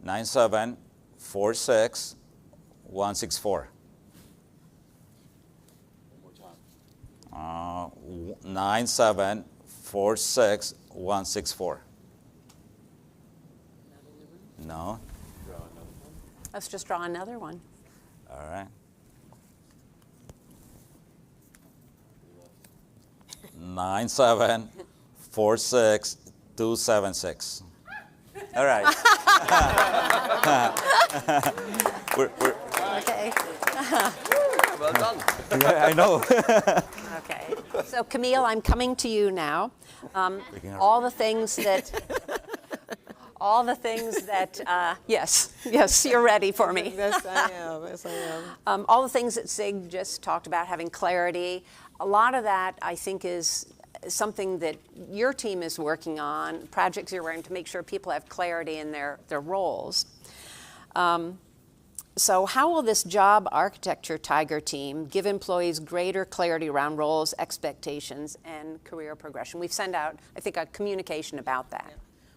9746164. 9746164. No? Let's just draw another one. All right. 9746276. All right. Okay. Well done. I know. Okay. So Camille, I'm coming to you now. All the things that, yes, you're ready for me. Yes, I am. Yes, I am. All the things that Sig just talked about, having clarity, a lot of that I think is something that your team is working on, projects you're working to make sure people have clarity in their roles. So how will this job architecture Tiger team give employees greater clarity around roles, expectations, and career progression? We've sent out, I think, a communication about that.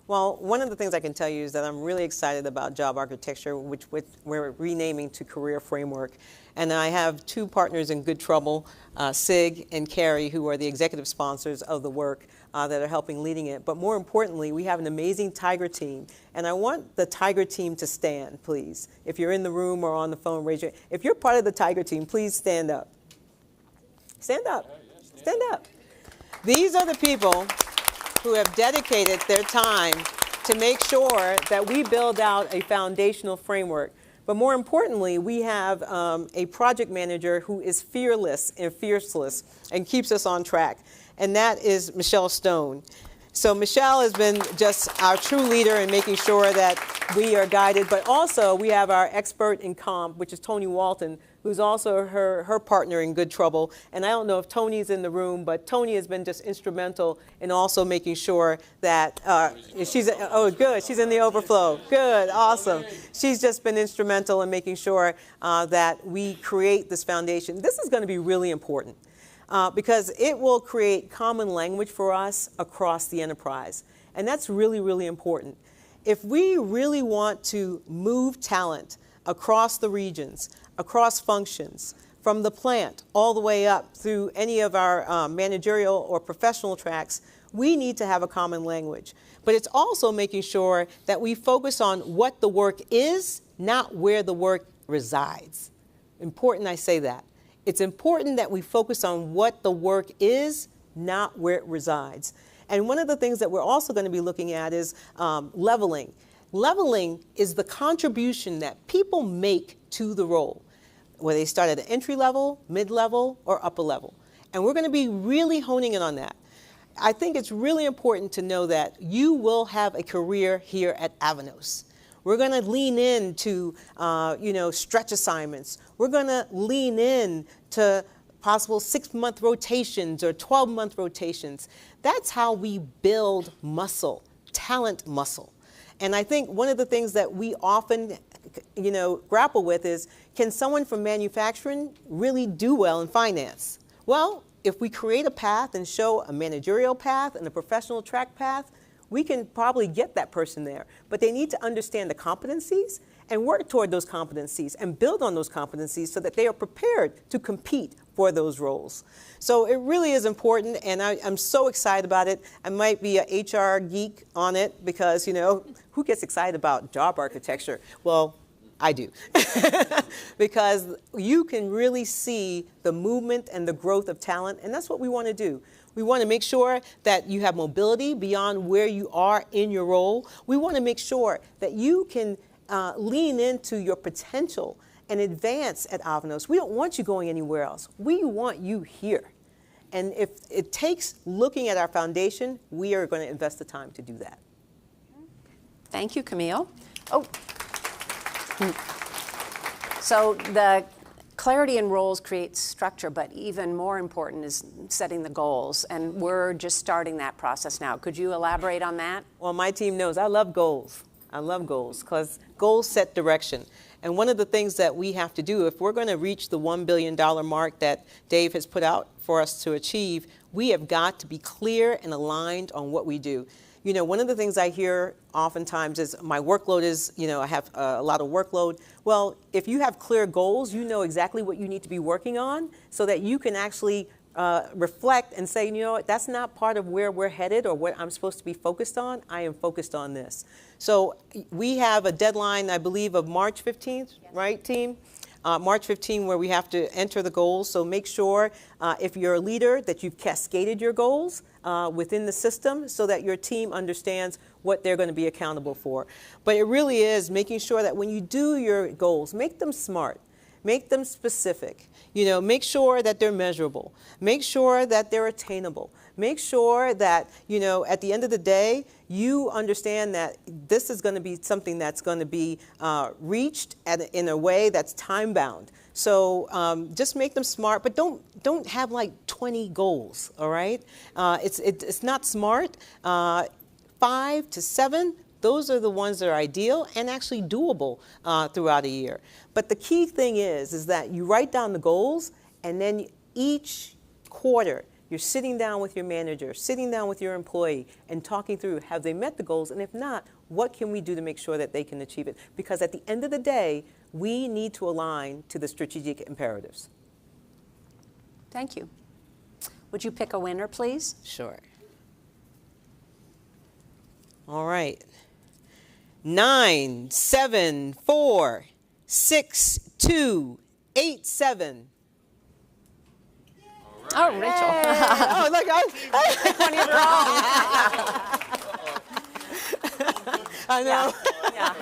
Well, one of the things I can tell you is that I'm really excited about job architecture, which we're renaming to Career Framework. And I have two partners in good trouble, Sig and Carrie, who are the executive sponsors of the work that are helping leading it. But more importantly, we have an amazing Tiger team. And I want the Tiger team to stand, please. If you're in the room or on the phone, raise your hand. If you're part of the Tiger team, please stand up. Stand up. Stand up. These are the people who have dedicated their time to make sure that we build out a foundational framework. But more importantly, we have a project manager who is fearless and fierceless and keeps us on track, and that is Michelle Stone. So Michelle has been just our true leader in making sure that we are guided, but also we have our expert in comp, which is Tony Walton, who's also her partner in good trouble. And I don't know if Tony's in the room, but Tony has been just instrumental in also making sure that she's in the overflow. Good, awesome. She's just been instrumental in making sure that we create this foundation. This is going to be really important. Because it will create common language for us across the enterprise. And that's really, really important. If we really want to move talent across the regions, across functions, from the plant all the way up through any of our managerial or professional tracks, we need to have a common language. But it's also making sure that we focus on what the work is, not where the work resides. Important I say that. It's important that we focus on what the work is, not where it resides. And one of the things that we're also going to be looking at is leveling. Leveling is the contribution that people make to the role, whether they start at an entry level, mid-level, or upper level. And we're going to be really honing in on that. I think it's really important to know that you will have a career here at Avanos. We're going to lean into, stretch assignments. We're going to lean in to possible 6-month rotations or 12-month rotations. That's how we build muscle, talent muscle. And I think one of the things that we often, grapple with is, can someone from manufacturing really do well in finance? Well, if we create a path and show a managerial path and a professional track path, we can probably get that person there. But they need to understand the competencies and work toward those competencies and build on those competencies so that they are prepared to compete for those roles. So it really is important, and I'm so excited about it. I might be an HR geek on it because, who gets excited about job architecture? Well, I do. Because you can really see the movement and the growth of talent, and that's what we want to do. We want to make sure that you have mobility beyond where you are in your role. We want to make sure that you can lean into your potential and advance at Avanos. We don't want you going anywhere else. We want you here. And if it takes looking at our foundation, we are going to invest the time to do that. Thank you, Camille. Oh. So the clarity in roles creates structure, but even more important is setting the goals. And we're just starting that process now. Could you elaborate on that? Well, my team knows I love goals. I love goals because goals set direction. And one of the things that we have to do, if we're going to reach the $1 billion mark that Dave has put out for us to achieve, we have got to be clear and aligned on what we do. one of the things I hear oftentimes is my workload is, I have a lot of workload. Well, if you have clear goals, you know exactly what you need to be working on so that you can actually reflect and say, you know what, that's not part of where we're headed or what I'm supposed to be focused on. I am focused on this. So we have a deadline, I believe, of March 15th, right, team? March 15, where we have to enter the goals. So make sure if you're a leader that you've cascaded your goals within the system so that your team understands what they're going to be accountable for. But it really is making sure that when you do your goals, make them smart. Make them specific. Make sure that they're measurable. Make sure that they're attainable. Make sure that, at the end of the day, you understand that this is going to be something that's going to be reached in a way that's time bound. So just make them smart, but don't have like 20 goals. All right, it's not smart. 5 to 7. Those are the ones that are ideal and actually doable throughout a year. But the key thing is that you write down the goals, and then each quarter you're sitting down with your manager, sitting down with your employee, and talking through, have they met the goals? And if not, what can we do to make sure that they can achieve it? Because at the end of the day, we need to align to the strategic imperatives. Thank you. Would you pick a winner, please? Sure. All right. 9, 7, 4, 6, 2, 8, 7. Oh, Rachel. Oh, look, I know. Yeah.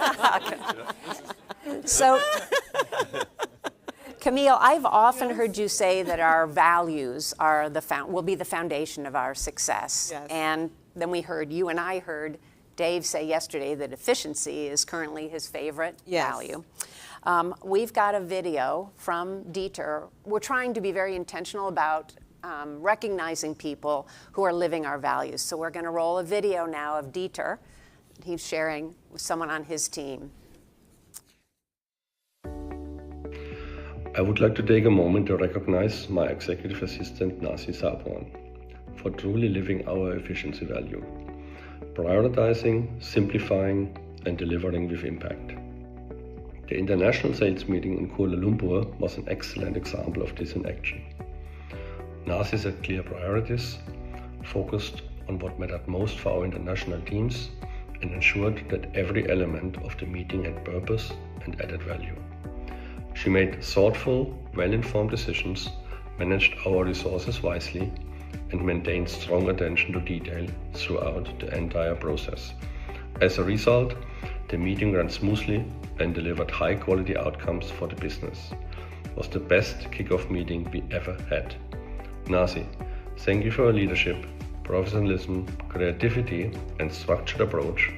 So, Camille, I've often heard you say that our values are will be the foundation of our success. Yes. And then you and I heard Dave say yesterday that efficiency is currently his favorite value. We've got a video from Dieter. We're trying to be very intentional about recognizing people who are living our values. So we're going to roll a video now of Dieter. He's sharing with someone on his team. I would like to take a moment to recognize my executive assistant, Nasi Saborn, for truly living our efficiency value, prioritizing, simplifying, and delivering with impact. The international sales meeting in Kuala Lumpur was an excellent example of this in action. Nasi set clear priorities, focused on what mattered most for our international teams, and ensured that every element of the meeting had purpose and added value. She made thoughtful, well-informed decisions, managed our resources wisely, and maintained strong attention to detail throughout the entire process. As a result, the meeting ran smoothly and delivered high-quality outcomes for the business. It was the best kickoff meeting we ever had. Nasi, thank you for your leadership, professionalism, creativity, and structured approach,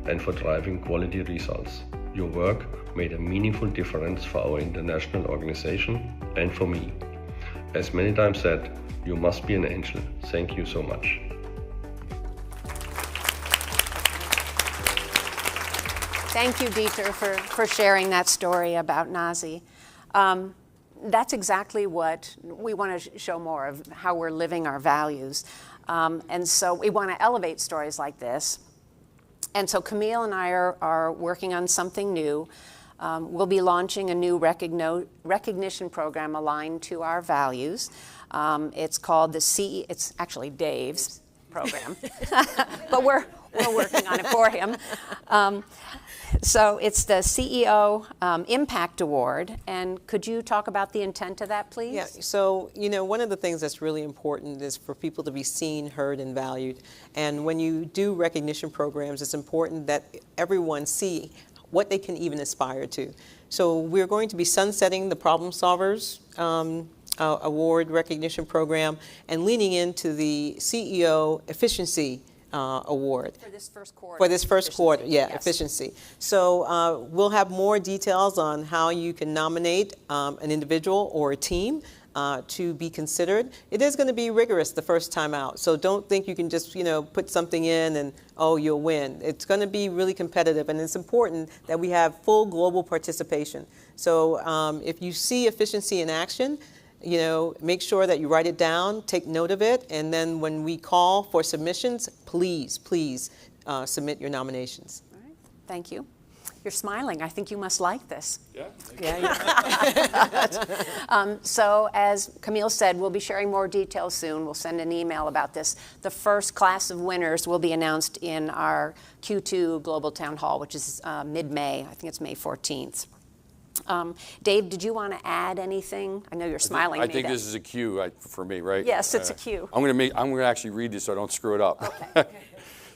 and for driving quality results. Your work made a meaningful difference for our international organization and for me. As many times said, you must be an angel. Thank you so much. Thank you, Dieter, for sharing that story about Nasi. That's exactly what we want to show more of, how we're living our values. And so we want to elevate stories like this. And so Camille and I are working on something new. We'll be launching a new recognition program aligned to our values. It's called it's actually Dave's program, but we're working on it for him. So it's the CEO Impact Award. And could you talk about the intent of that, please? Yeah, so, one of the things that's really important is for people to be seen, heard, and valued. And when you do recognition programs, it's important that everyone see what they can even aspire to. So we're going to be sunsetting the Problem Solvers Award recognition program and leaning into the CEO Efficiency Award. For this first quarter. For this first quarter, yeah, yes. Efficiency. So we'll have more details on how you can nominate an individual or a team to be considered. It is going to be rigorous the first time out. So don't think you can just, put something in and, oh, you'll win. It's going to be really competitive, and it's important that we have full global participation. So if you see efficiency in action, make sure that you write it down, take note of it, and then when we call for submissions, please submit your nominations. All right. Thank you. You're smiling. I think you must like this. Yeah. So as Camille said, we'll be sharing more details soon. We'll send an email about this. The first class of winners will be announced in our Q2 Global Town Hall, which is mid-May. I think it's May 14th. Dave, did you want to add anything? I know you're smiling. I think this is a cue for me, right? Yes, it's a cue. I'm going to actually read this so I don't screw it up. Okay.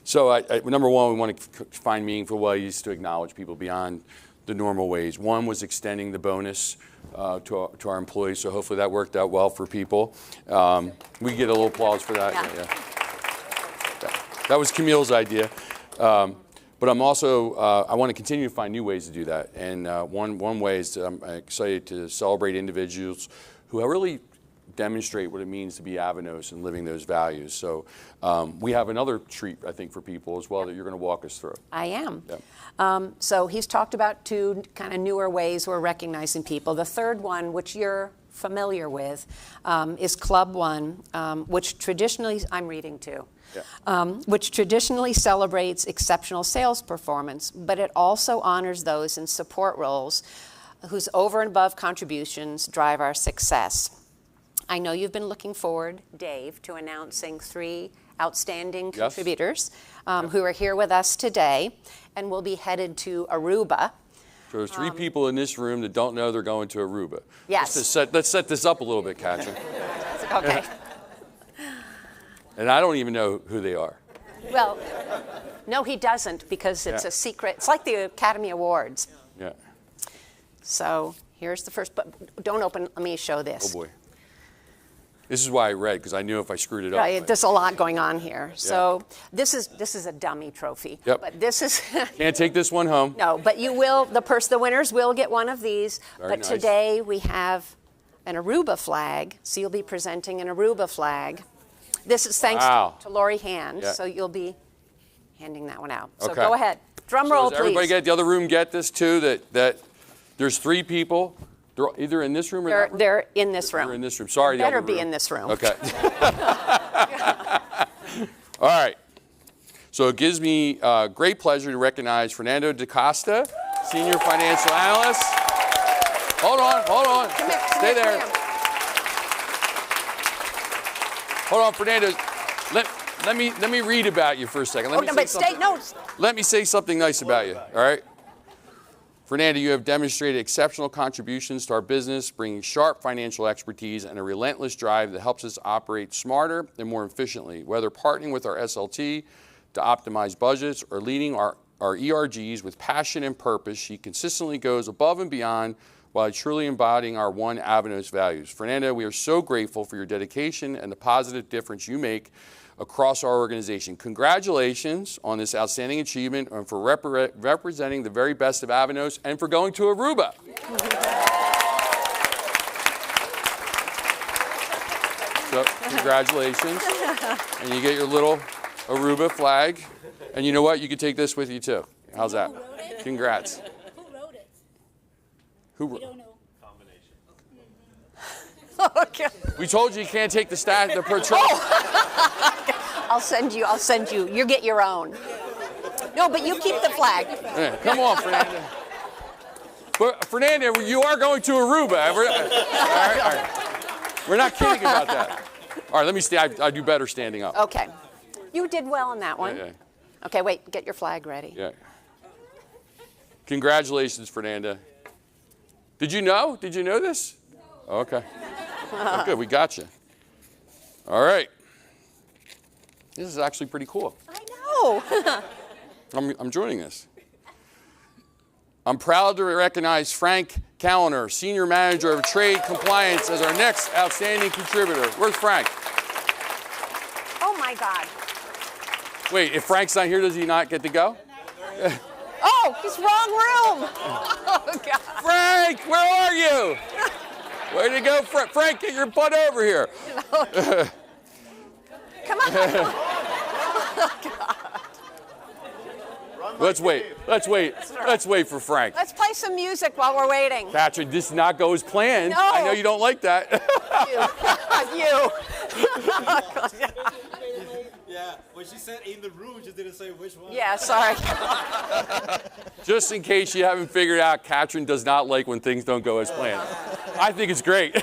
So number one, we want to find meaningful ways to acknowledge people beyond the normal ways. One was extending the bonus to our employees, so hopefully that worked out well for people. We get a little applause for that. Yeah. That was Camille's idea. But I'm also, I want to continue to find new ways to do that. And one way is I'm excited to celebrate individuals who really demonstrate what it means to be Avanos and living those values. So we have another treat, I think, for people as well that you're going to walk us through. I am. Yep. So he's talked about two kind of newer ways we're recognizing people. The third one, which you're familiar with, is Club One, which traditionally, I'm reading too, which traditionally celebrates exceptional sales performance, but it also honors those in support roles whose over and above contributions drive our success. I know you've been looking forward, Dave, to announcing 3 outstanding contributors who are here with us today and will be headed to Aruba. So there's 3 people in this room that don't know they're going to Aruba. Yes. Let's set this up a little bit, Katrin. Okay. And I don't even know who they are. Well, no, he doesn't, because it's a secret. It's like the Academy Awards. Yeah. So here's the first, but don't open, let me show this. Oh boy. This is why I read, because I knew if I screwed it up. Right, there's a lot going on here. So this is a dummy trophy. Yep. But this is Can't take this one home. no, but you will. The winners will get one of these. Very but nice. today we have an Aruba flag. So you'll be presenting an Aruba flag. This is thanks to Lori Hand. Yeah. So you'll be handing that one out. So Okay. go ahead. Drum roll, Does everybody please. get the other room get this too? That there's 3 people. They're either in this room or that room? They're in this room. They're in this room. Sorry, the Better other be room. in this room. Okay. All right. So it gives me great pleasure to recognize Fernando DaCosta, Senior Financial Analyst. Hold on. Come here, Stay come there. here. Hold on, Fernando. Let me read about you for a second. Let me say something nice about you, all right? Fernando, you have demonstrated exceptional contributions to our business, bringing sharp financial expertise and a relentless drive that helps us operate smarter and more efficiently, whether partnering with our SLT to optimize budgets or leading our ERGs with passion and purpose. She consistently goes above and beyond while truly embodying our One Avanos values. Fernando, we are so grateful for your dedication and the positive difference you make across our organization. Congratulations on this outstanding achievement and for representing the very best of Avanos and for going to Aruba. So, congratulations. And you get your little Aruba flag. And you know what? You can take this with you too. How's that? Who wrote it? Congrats. Who wrote it? Who We wrote? don't know. Okay. We told you you can't take the patrol. I'll send you. You get your own. No, but you keep the flag. Yeah, come on, Fernando. But Fernando, you are going to Aruba. All right. We're not kidding about that. All right, let me stay. I do better standing up. Okay. You did well on that one. Yeah. Okay, wait. Get your flag ready. Yeah. Congratulations, Fernanda. Did you know? Did you know this? Okay. Oh, good, we got you. All right. This is actually pretty cool. I know. I'm joining this. I'm proud to recognize Frank Callender, Senior Manager of Trade Compliance, as our next outstanding contributor. Where's Frank? Oh my God. Wait, if Frank's not here, does he not get to go? Oh, he's wrong room. Oh God. Frank, where are you? Where'd you go, Frank? Get your butt over here. Come on. Oh, God. Let's wait. Let's wait for Frank. Let's play some music while we're waiting. Patrick, this did not go as planned. No. I know you don't like that. You. Yeah, when she said in the room, she didn't say which one. Yeah, sorry. Just in case you haven't figured out, Katrin does not like when things don't go as planned. I think it's great.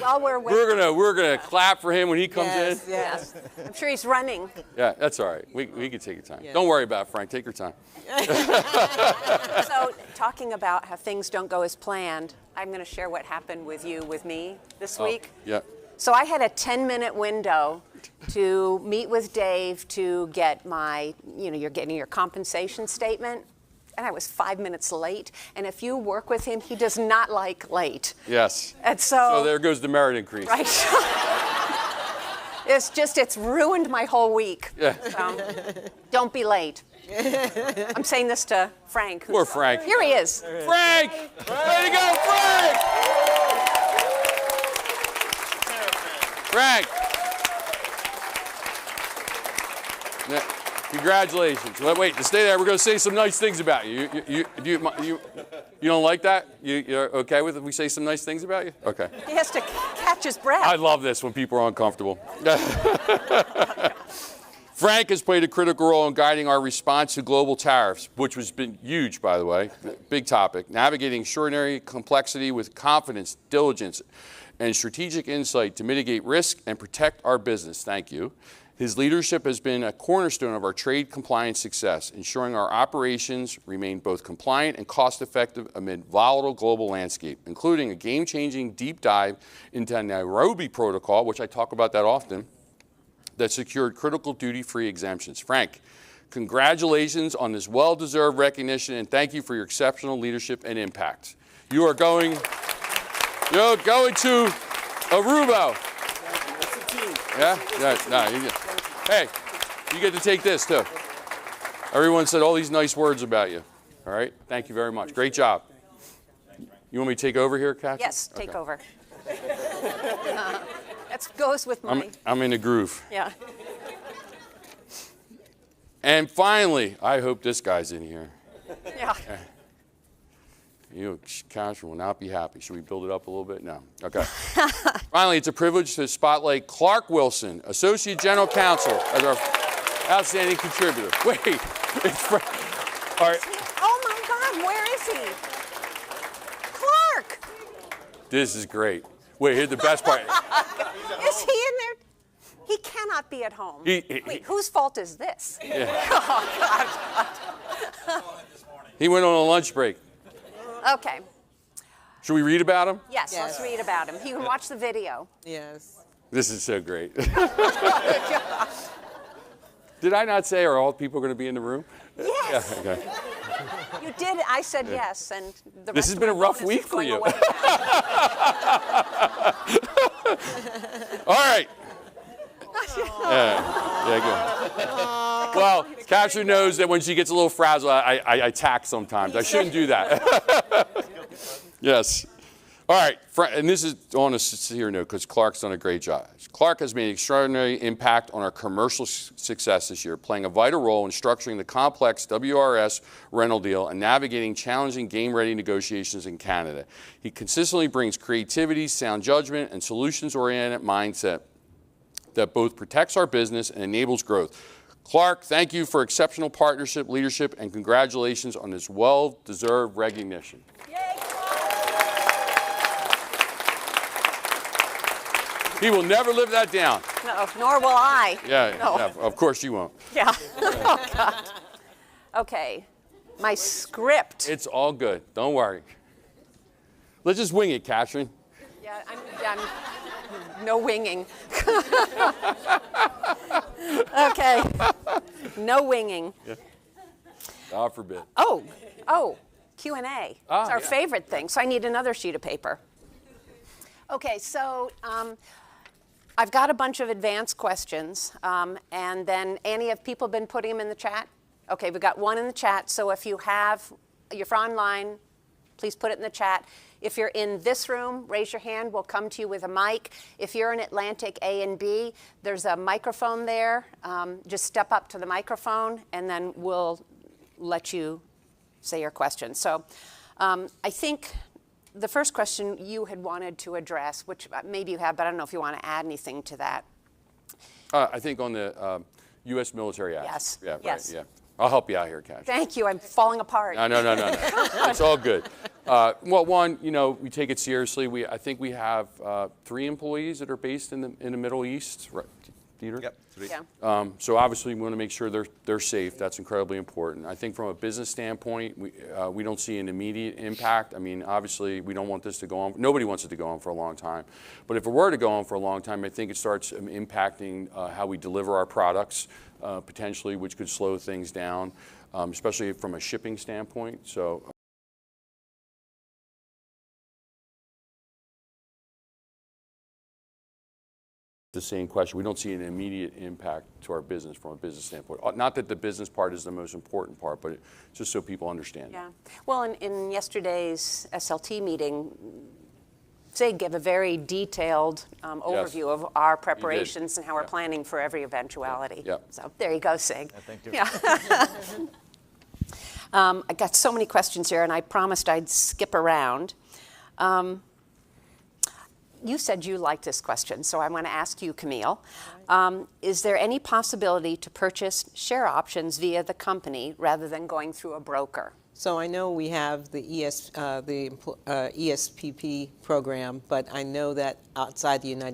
While we're waiting. We're gonna clap for him when he comes in. Yes. I'm sure he's running. Yeah, that's all right. We can take your time. Yeah. Don't worry about it, Frank. Take your time. So, talking about how things don't go as planned, I'm going to share what happened with me this week. Yeah. So I had a 10-minute window to meet with Dave to get you're getting your compensation statement. And I was 5 minutes late. And if you work with him, he does not like late. Yes. And so there goes the merit increase. Right. It's ruined my whole week. Yeah. So, don't be late. I'm saying this to Frank. Poor Frank. Here he is. Frank! Way to go, Frank! Frank! Yeah, congratulations. Wait, stay there. We're going to say some nice things about you. You don't like that? You're okay with it if we say some nice things about you? Okay. He has to catch his breath. I love this when people are uncomfortable. Frank has played a critical role in guiding our response to global tariffs, which has been huge, by the way, big topic, navigating extraordinary complexity with confidence, diligence, and strategic insight to mitigate risk and protect our business. Thank you. His leadership has been a cornerstone of our trade compliance success, ensuring our operations remain both compliant and cost-effective amid volatile global landscape, including a game-changing deep dive into Nairobi Protocol, which I talk about that often, that secured critical duty-free exemptions. Frank, congratulations on this well-deserved recognition, and thank you for your exceptional leadership and impact. You are going to Aruba. Yeah? Hey, you get to take this, too. Everyone said all these nice words about you. All right? Thank you very much. Great job. You want me to take over here, Kathy? Yes, take over. That goes with my... I'm in a groove. Yeah. And finally, I hope this guy's in here. Yeah. You, Katrin, will not be happy. Should we build it up a little bit? No. Okay. Finally, it's a privilege to spotlight Clark Wilson, Associate General Counsel, as our outstanding contributor. Wait, it's all right. Oh my God, where is he? Clark! This is great. Wait, here's the best part. Is he in there? He cannot be at home. Wait, whose fault is this? Yeah. Oh, God. He went on a lunch break. Okay. Should we read about him? Yes, let's read about him. You can watch the video. Yes. This is so great. Did I not say are all people going to be in the room? Yes. Yeah, okay. You did. I said yes, and the This rest has of been my a rough bonus week is for going you. away. All right. Yeah, good. Well, Katrin knows that when she gets a little frazzled, I tack sometimes. I shouldn't do that. Yes. All right. And this is on a sincere note because Clark's done a great job. Clark has made an extraordinary impact on our commercial success this year, playing a vital role in structuring the complex WRS rental deal and navigating challenging game-ready negotiations in Canada. He consistently brings creativity, sound judgment, and solutions-oriented mindset that both protects our business and enables growth. Clark, thank you for exceptional partnership, leadership, and congratulations on this well-deserved recognition. He will never live that down. No, nor will I. Yeah, No. yeah, of course you won't. Yeah. Oh, God. Okay. My script. It's all good. Don't worry. Let's just wing it, Katrin. Yeah, I'm no winging. Okay. No winging. Yeah. God forbid. Oh, Q&A. It's our favorite thing. So I need another sheet of paper. Okay, so I've got a bunch of advanced questions, and then Annie, have people been putting them in the chat? Okay, we've got one in the chat. So if you're online, please put it in the chat. If you're in this room, raise your hand. We'll come to you with a mic. If you're in Atlantic A and B, there's a microphone there. Just step up to the microphone, and then we'll let you say your question. So I think the first question you had wanted to address, which maybe you have, but I don't know if you want to add anything to that. I think on the U.S. military acts. Yes, Yeah, right, yes. yeah. I'll help you out here, Cash. Thank you. I'm falling apart. No. It's all good. Well, one, we take it seriously. I think we have 3 employees that are based in the Middle East, right, Dieter? Yep. 3. Yeah. So obviously we want to make sure they're safe. That's incredibly important. I think from a business standpoint, we don't see an immediate impact. I mean, obviously we don't want this to go on. Nobody wants it to go on for a long time. But if it were to go on for a long time, I think it starts impacting how we deliver our products, potentially, which could slow things down, especially from a shipping standpoint. So. The same question. We don't see an immediate impact to our business from a business standpoint. Not that the business part is the most important part, but just so people understand. Yeah. Well, in yesterday's SLT meeting, Sig gave a very detailed overview of our preparations and how we're planning for every eventuality. Yep. So there you go, Sig. Thank you. Yeah. I got so many questions here, and I promised I'd skip around. You said you liked this question, so I'm going to ask you, Camille. Is there any possibility to purchase share options via the company rather than going through a broker? So I know we have the ESPP program, but I know that outside the United